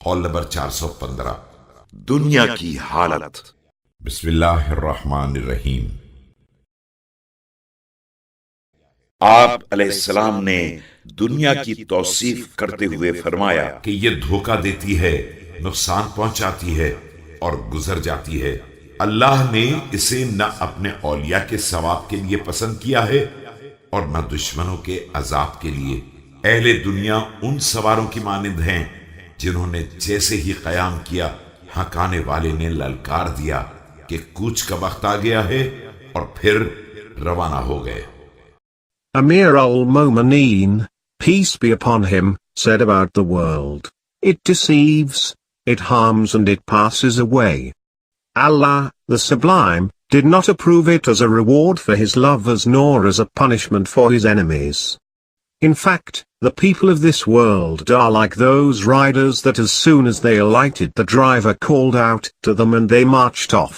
Hall number 415۔ دنیا کی حالت۔ بسم اللہ الرحمن الرحیم۔ آپ علیہ السلام نے دنیا کی توصیف کرتے ہوئے فرمایا کہ یہ دھوکہ دیتی ہے، نقصان پہنچاتی ہے اور گزر جاتی ہے۔ اللہ نے اسے نہ اپنے اولیاء کے ثواب کے لیے پسند کیا ہے اور نہ دشمنوں کے عذاب کے لیے۔ اہل دنیا ان سواروں کی مانند ہیں جنہوں نے جیسے ہی قیام کیا ہکانے والے نے للکار دیا کہ کوچ کا وقت آ گیا ہے، اور پھر روانہ ہو گئے۔ Amir al-Mu'mineen, peace be upon him, said about the world, it deceives, it harms and it passes away. Allah, the Sublime, did not approve it as a reward for his lovers nor as a punishment for his enemies. In fact, the people of this world are like those riders that as soon as they alighted the driver called out to them and they marched off.